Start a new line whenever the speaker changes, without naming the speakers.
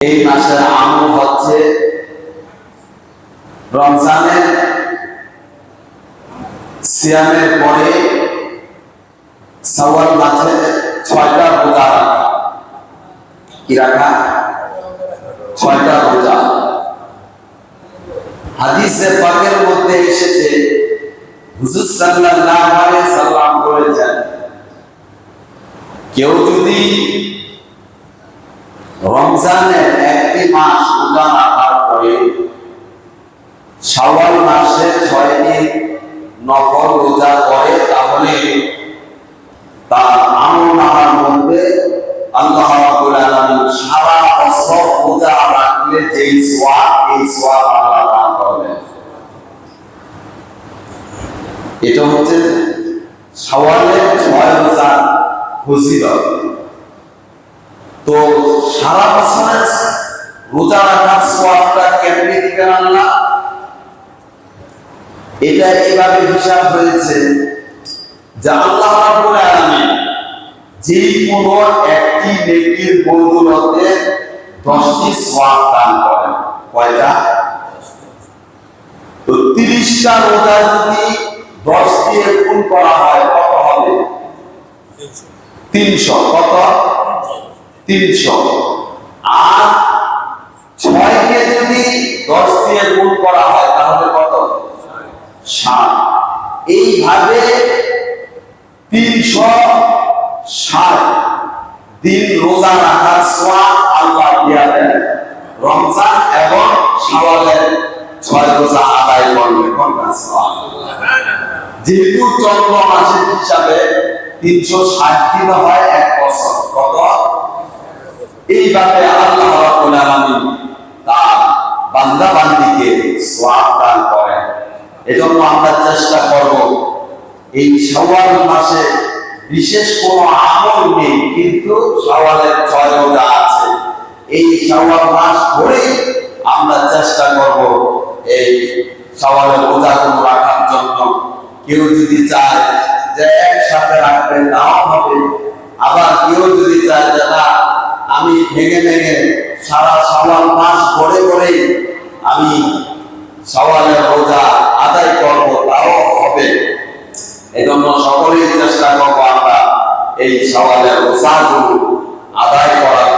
এই মাসের আমল হচ্ছে রমজানের সিয়ামের পরে শাওয়াল মাসে 6টা রোজা রাখা। কি রাখা? 6টা রোজা। হাদিসে পাকের মধ্যে এসেছে হুজুর সাল্লাল্লাহু আলাইহি সাল্লাম বলেছেন, কেউ যদি রমজানের একটি মাস রোজা রাখার পরে শাওয়াল মাসে 6 দিন নফল রোজা করে, তাহলে তার আমলনামার মধ্যে আল্লাহ রাব্বুল আলামিন সারা বছর রোজা রাখলে যেই সওয়াব, এই সওয়াব আল্লাহ দান করবেন। এটা হচ্ছে শাওয়ালের 6 রোজা ফজিলত। তো সারা বছরের রোজা রাখার সওয়াবটা কেমনে দিবেন আল্লাহ? এটা এইভাবে হিসাব হয়েছে যে আল্লাহ রাব্বুল আলামিন যে কোনো একটি নেকির বদৌলতে 10টি সওয়াব দান করেন। কয়টা? তো 30টা রোজা যদি 10 দিয়ে গুণ করা হয় কত হবে? 300। কত? 300। আর 6 কে যদি 10 দিয়ে গুণ করা হয় তাহলে কত? 60। এইভাবে 360 দিন রোজা রাখার সওয়াব আল্লাহ দিয়া দেন রমজান এবং শাওয়ালের 6 রোজা আদায় করলে। কোনটা সওয়াব? যেহেতু চন্দ্র মাসের হিসাবে 360 দিন হয় 1 বছর। কত? এইভাবে আল্লাহ রাব্বুল আলামিন তার বান্দা বান্দীকে সওয়াব দান করেন। এজন্য আমরা চেষ্টা করব এই শাওয়াল মাসে বিশেষ কোনো আমল নেই, কিন্তু শাওয়ালের 6 রোজা আছে। এই শাওয়াল মাস ধরে আমরা চেষ্টা করব এই শাওয়ালের রোজাগুলো রাখার জন্য। কেউ যদি চায় যে একসাথে রাখবে তাও হবে, আবার কেউ যদি চায় যে না আমি ভেঙে ভেঙে সারা শাওয়াল মাস ভরে ভরে আমি শাওয়ালের রোজা আদায় করব, তাও হবে। এজন্য সকলেই চেষ্টা করবো আমরা এই শাওয়ালের রোজাগুলো আদায় করার